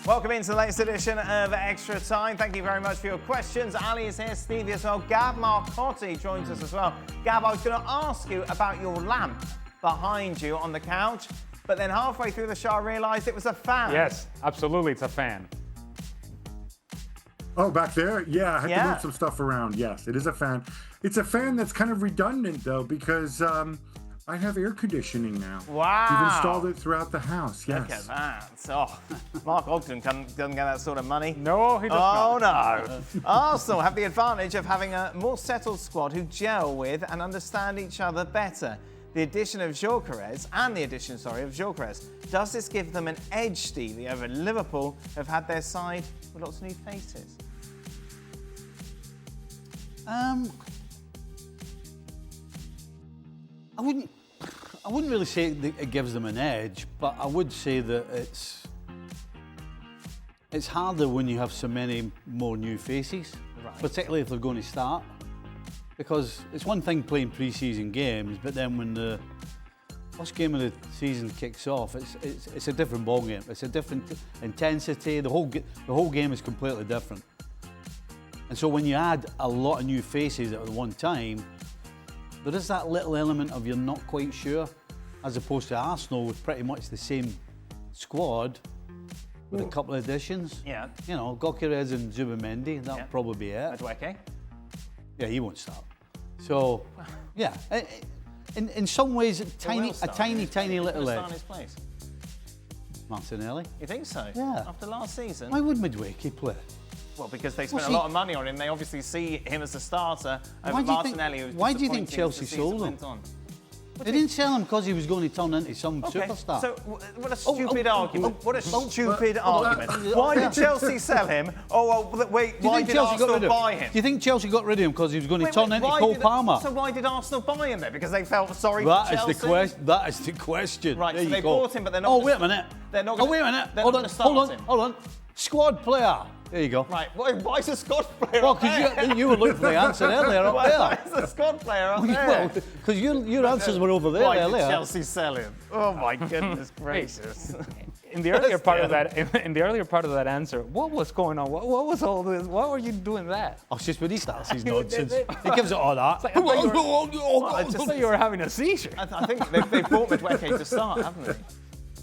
Welcome into the latest edition of Extra Time. Thank you very much for your questions. Ali is here, Stevie as well. Gab Marcotti joins us as well. Gab, I was going to ask you about your lamp behind you on the couch, but then halfway through the show I realised it was a fan. Yes, absolutely, it's a fan. Oh, back there? Yeah, I had to move some stuff around. Yes, it is a fan. It's a fan that's kind of redundant, though, because I have air conditioning now. Wow. We've installed it throughout the house, yes. Look at that. Oh, Mark Ogden doesn't get that sort of money. No, he does not. Oh, no. Arsenal have the advantage of having a more settled squad who gel with and understand each other better. The addition of Gyökeres, of Gyökeres, does this give them an edge, Stevie, over Liverpool, who have had their side with lots of new faces? I wouldn't really say that it gives them an edge, but I would say that it's harder when you have so many more new faces, particularly if they're going to start. Because it's one thing playing pre-season games, but then when the first game of the season kicks off, it's a different ballgame. It's a different intensity. The whole game is completely different. And so when you add a lot of new faces at one time, there is that little element of you're not quite sure, as opposed to Arsenal with pretty much the same squad with a couple of additions. Yeah. You know, Gyökeres and Zubimendi, that'll probably be it. Madueke? Yeah, he won't start. So, yeah, in some ways, a tiny little edge. In his place? Martinelli. You think so? Yeah. After last season? Why would Madueke play? Well, because they spent a lot of money on him. They obviously see him as a starter over Martinelli, who's why do you think disappointing as Chelsea the season sold him? went on. They didn't sell him because he was going to turn into some superstar. So, what a stupid argument. What a stupid argument. Why did Chelsea sell him? Oh, well, wait, why did Arsenal buy him? Do you think Chelsea got rid of him because he was going to turn into Cole Palmer? So why did Arsenal buy him then? Because they felt sorry for Chelsea? That is the question. Right, so they bought him, but they're not Oh, wait a minute. They're not wait a minute. Hold on. Squad player. There you go. Right, why is a squad player Well, because you were looking for the answer earlier up there. Why is a squad player up there? Well, because your answers were over there why earlier. Why did Chelsea sell him? Oh my goodness gracious. In the earlier part of that answer, what was going on? What was all this? Why were you doing that? Oh, it's just when he starts his nonsense. He gives it all that. I just thought you were having a seizure. I think they've bought Madueke to start, haven't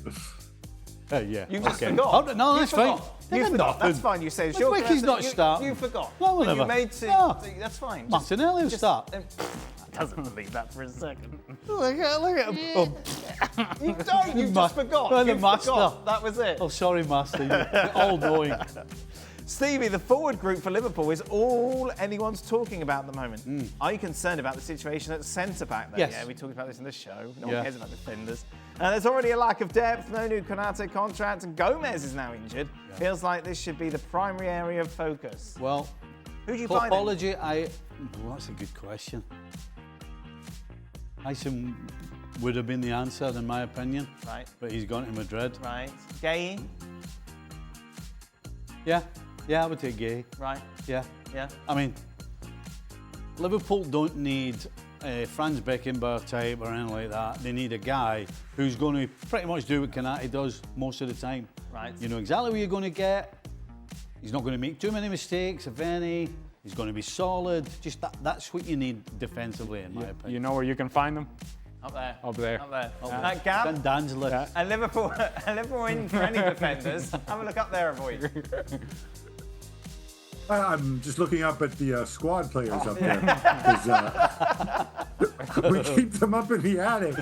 they? Yeah. You just forgot. No, that's fine. You forgot. That's fine. You say sure. Madueke's not starting. You forgot. Well, whatever. You made to. That's fine. Martinelli will start. Doesn't believe that for a second. Look at him. You don't. You just forgot. Well, you the master. Forgot. That was it. Oh, sorry, master. You're all knowing. Stevie, the forward group for Liverpool is all anyone's talking about at the moment. Are you concerned about the situation at centre-back there? Yes. Yeah, we talked about this in the show. No one cares about defenders. There's already a lack of depth, no new Konate contract, and Gomez is now injured. Yeah. Feels like this should be the primary area of focus. Well, who do you buy then? Well, that's a good question. Isak would have been the answer, in my opinion. Right. But he's gone to Madrid. Right. Gay? Yeah, I would take Gay. Right. Yeah. Yeah. I mean, Liverpool don't need Franz Beckenbauer type or anything like that. They need a guy who's going to pretty much do what Konate does most of the time. Right. You know exactly what you're going to get. He's not going to make too many mistakes, if any. He's going to be solid. Just that's what you need defensively, in my opinion. You know where you can find them? Up there. Up there. Up there. Yeah. Gab? Dan's list. Yeah. And Liverpool in for any defenders. Have a look up there, avoid. I'm just looking up at the squad players up there. We keep them up in the attic.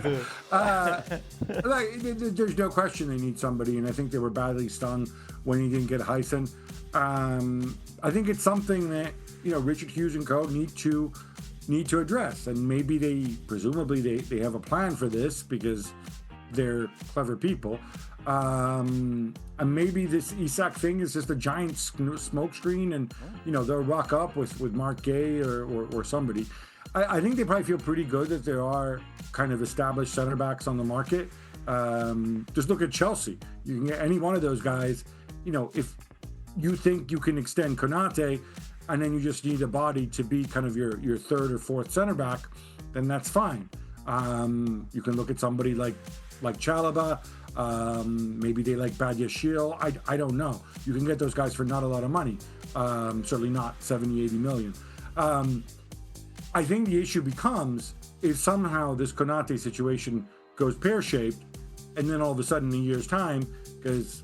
There's no question they need somebody, and I think they were badly stung when he didn't get Heisen. I think it's something that Richard Hughes and co need to address, and maybe presumably they have a plan for this because they're clever people. And maybe this Isak thing is just a giant smoke screen, and they'll rock up with Mark Gay or somebody. I think they probably feel pretty good that there are kind of established center backs on the market. Just look at Chelsea. You can get any one of those guys. If you think you can extend Konate, and then you just need a body to be kind of your third or fourth center back, then that's fine. You can look at somebody like Chalobah. Maybe they like Badiashile. I don't know. You can get those guys for not a lot of money. Certainly not 70, 80 million. I think the issue becomes if somehow this Konate situation goes pear-shaped, and then all of a sudden in a year's time, because,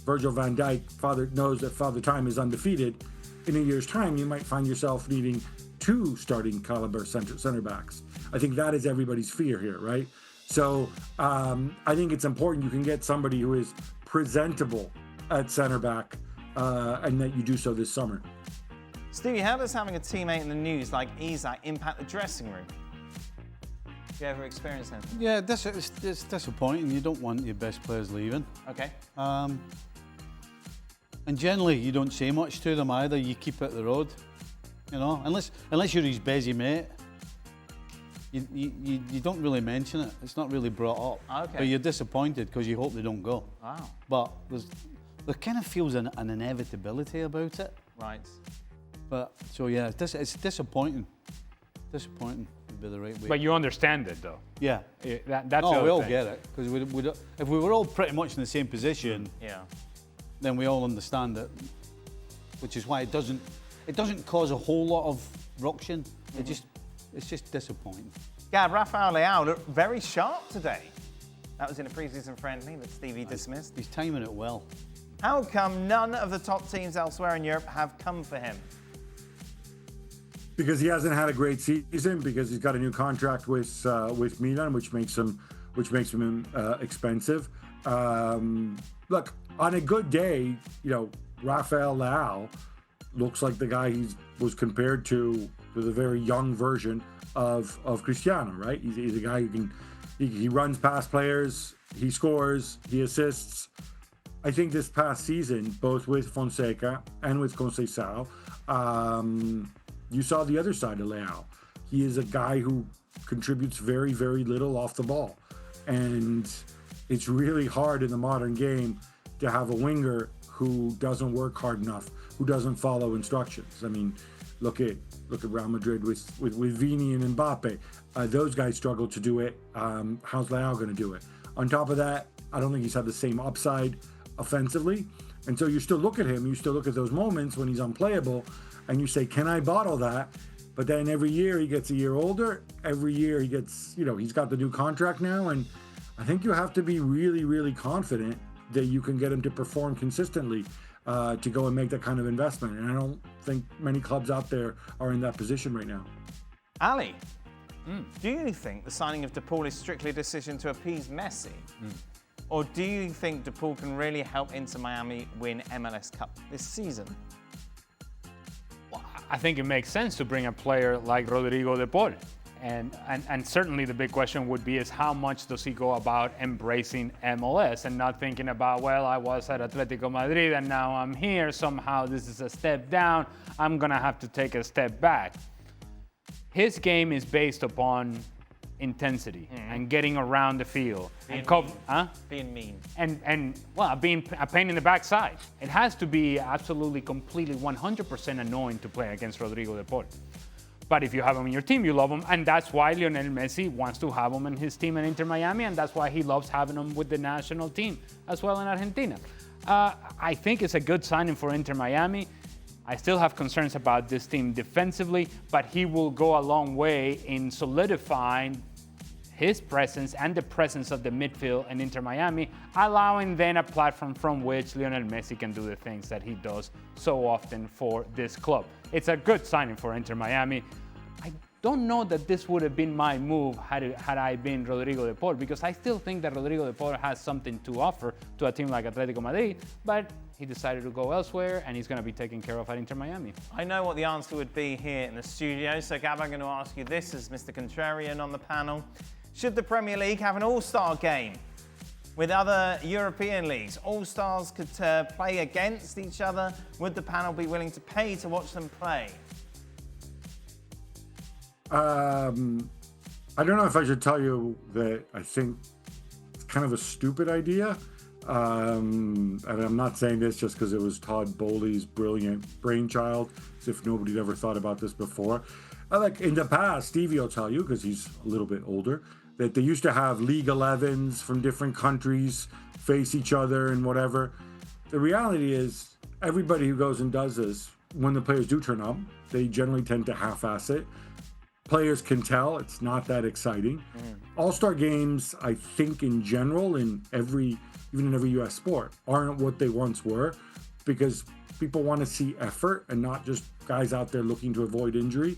Virgil van Dijk, Father knows that Father Time is undefeated, in a year's time, you might find yourself needing 2 starting caliber center backs. I think that is everybody's fear here, right? So I think it's important you can get somebody who is presentable at center back, and that you do so this summer. Stevie, how does having a teammate in the news like Isak impact the dressing room? Have you ever experienced anything? Yeah, it's disappointing. You don't want your best players leaving. Okay. And generally, you don't say much to them either. You keep it the road, unless you're his busy mate. You don't really mention it. It's not really brought up. Okay. But you're disappointed because you hope they don't go. Wow. But there kind of feels an inevitability about it. Right. But so yeah, it's disappointing. Disappointing would be the right way. But you understand it, though. Yeah. That's the No, other we all thing. get it because if we were all pretty much in the same position, Yeah. then we all understand it. Which is why it doesn't cause a whole lot of ruction. It's just disappointing. Gab, Rafael Leao looked very sharp today. That was in a pre-season friendly that Stevie dismissed. He's timing it well. How come none of the top teams elsewhere in Europe have come for him? Because he hasn't had a great season, because he's got a new contract with Milan, which makes him expensive. Look, on a good day, Rafael Leao looks like the guy he was compared to the very young version of Cristiano, right? He's a guy who he runs past players, he scores, he assists. I think this past season, both with Fonseca and with Conceição, you saw the other side of Leao. He is a guy who contributes very, very little off the ball. And it's really hard in the modern game to have a winger who doesn't work hard enough, who doesn't follow instructions. I mean, look at Real Madrid with Vini and Mbappe. Those guys struggle to do it. How's Leao going to do it? On top of that, I don't think he's had the same upside offensively. And so you still look at him, you still look at those moments when he's unplayable, and you say, can I bottle that? But then every year he gets a year older. Every year he gets, he's got the new contract now. And I think you have to be really, really confident that you can get him to perform consistently to go and make that kind of investment. And I don't think many clubs out there are in that position right now. Ali, do you think the signing of De Paul is strictly a decision to appease Messi? Or do you think De Paul can really help Inter Miami win MLS Cup this season? I think it makes sense to bring a player like Rodrigo de Paul. And certainly the big question would be is how much does he go about embracing MLS and not thinking about, well, I was at Atletico Madrid and now I'm here. Somehow this is a step down. I'm going to have to take a step back. His game is based upon intensity and getting around the field. Being mean. And being a pain in the backside. It has to be absolutely, completely, 100% annoying to play against Rodrigo de Paul. But if you have him in your team, you love him. And that's why Lionel Messi wants to have him in his team in Inter Miami. And that's why he loves having him with the national team as well in Argentina. I think it's a good signing for Inter Miami. I still have concerns about this team defensively, but he will go a long way in solidifying his presence and the presence of the midfield in Inter Miami, allowing then a platform from which Lionel Messi can do the things that he does so often for this club. It's a good signing for Inter Miami. I don't know that this would have been my move had I been Rodrigo de Paul, because I still think that Rodrigo de Paul has something to offer to a team like Atletico Madrid, but he decided to go elsewhere and he's going to be taken care of at Inter Miami. I know what the answer would be here in the studio, so Gab, I'm going to ask you this as Mr. Contrarian on the panel. Should the Premier League have an all-star game with other European leagues? All-stars could play against each other. Would the panel be willing to pay to watch them play? I don't know if I should tell you that I think it's kind of a stupid idea. And I'm not saying this just because it was Todd Bowley's brilliant brainchild, as if nobody had ever thought about this before. Like in the past, Stevie will tell you, because he's a little bit older, that they used to have League 11s from different countries face each other and whatever. The reality is, everybody who goes and does this, when the players do turn up, they generally tend to half-ass it. Players can tell it's not that exciting. All-star games, I think in general, even in every U.S. sport, aren't what they once were, because people want to see effort and not just guys out there looking to avoid injury.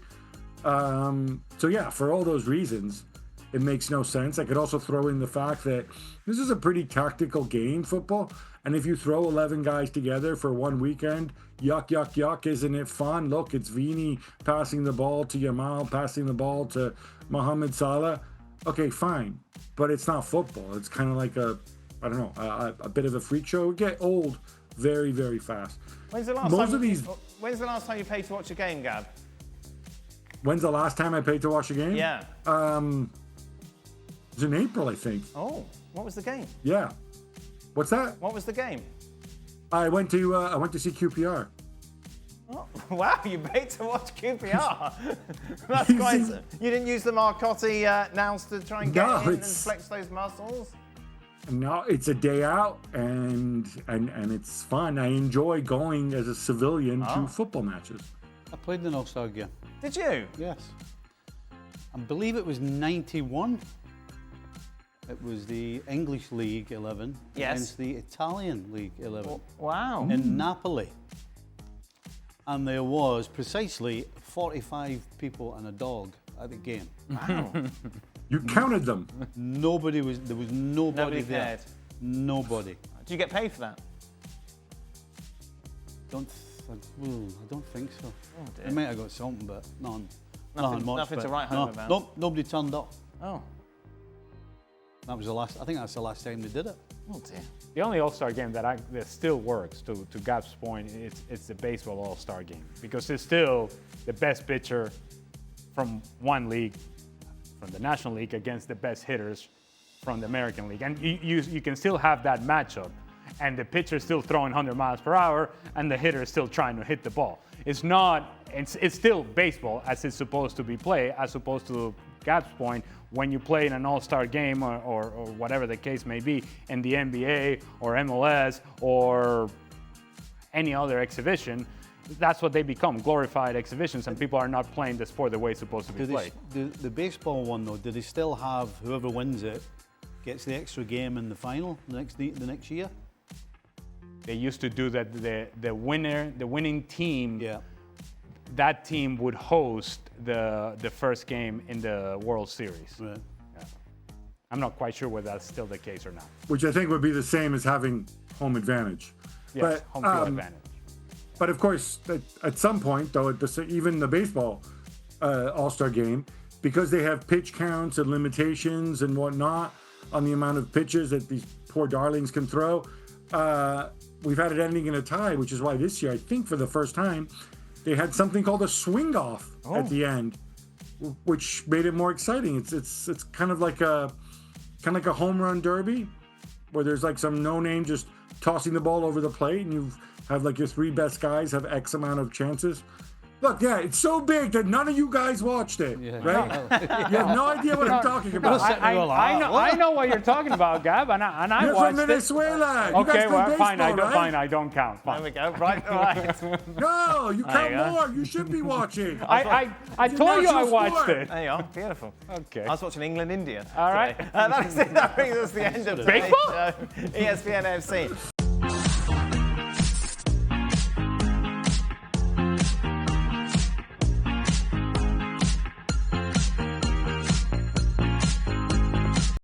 So yeah, for all those reasons, it makes no sense. I could also throw in the fact that this is a pretty tactical game, football. And if you throw 11 guys together for one weekend, yuck, yuck, yuck, isn't it fun? Look, it's Vini passing the ball to Yamal, passing the ball to Mohamed Salah. Okay, fine. But it's not football. It's kind of like a bit of a freak show. It would get old very, very fast. When's the last time you paid to watch a game, Gab? When's the last time I paid to watch a game? Yeah. It was in April, I think. Oh, what was the game? Yeah. What's that? What was the game? I went to see QPR. Oh, wow, you paid to watch QPR. That's quite. You didn't use the Marcotti nows to try and get in and flex those muscles? No, it's a day out and it's fun. I enjoy going as a civilian to football matches. I played in an All-Star game. Did you? Yes. I believe it was 91. It was the English League 11 against the Italian League 11. Wow. In Napoli. And there was precisely 45 people and a dog at the game. Wow. You counted them. There was nobody there. Cared. Nobody. Did you get paid for that? I don't think so. Oh, dear. I might have got something, but nothing much. Nothing to write home about. Nope, nobody turned up. Oh. That was the last. I think that's the last time they did it. Oh dear. The only All-Star game that still works, to Gab's point, it's the baseball All-Star game, because it's still the best pitcher from one league, from the National League, against the best hitters from the American League, and you can still have that matchup, and the pitcher's still throwing 100 miles per hour, and the hitter is still trying to hit the ball. It's not. It's still baseball as it's supposed to be played, as opposed to Gab's point, when you play in an all-star game or whatever the case may be in the NBA or MLS or any other exhibition, that's what they become, glorified exhibitions, and people are not playing the sport the way it's supposed to be played. The baseball one, though, do they still have whoever wins it gets the extra game in the final the next year? They used to do that. The winning team, that team would host the first game in the World Series. Right. Yeah. I'm not quite sure whether that's still the case or not. Which I think would be the same as having home advantage. Yes, home field advantage. But of course, at some point, though, even the baseball All-Star game, because they have pitch counts and limitations and whatnot on the amount of pitches that these poor darlings can throw, we've had it ending in a tie, which is why this year, I think for the first time, they had something called a swing-off at the end, which made it more exciting. It's kind of like a home run derby, where there's like some no-name just tossing the ball over the plate, and you have like your three best guys have X amount of chances. Look, yeah, it's so big that none of you guys watched it, right? You have no idea what I'm talking about. I know what you're talking about, Gab, and I You're watched from Venezuela. it. Okay, well, fine. Right? I don't count. Fine. There we go. Right. No, you count more. You should be watching. I told you I watched it. There you are. Beautiful. Okay. I was watching England-India. All right. That brings us to the end of Baseball? today's show. ESPN FC.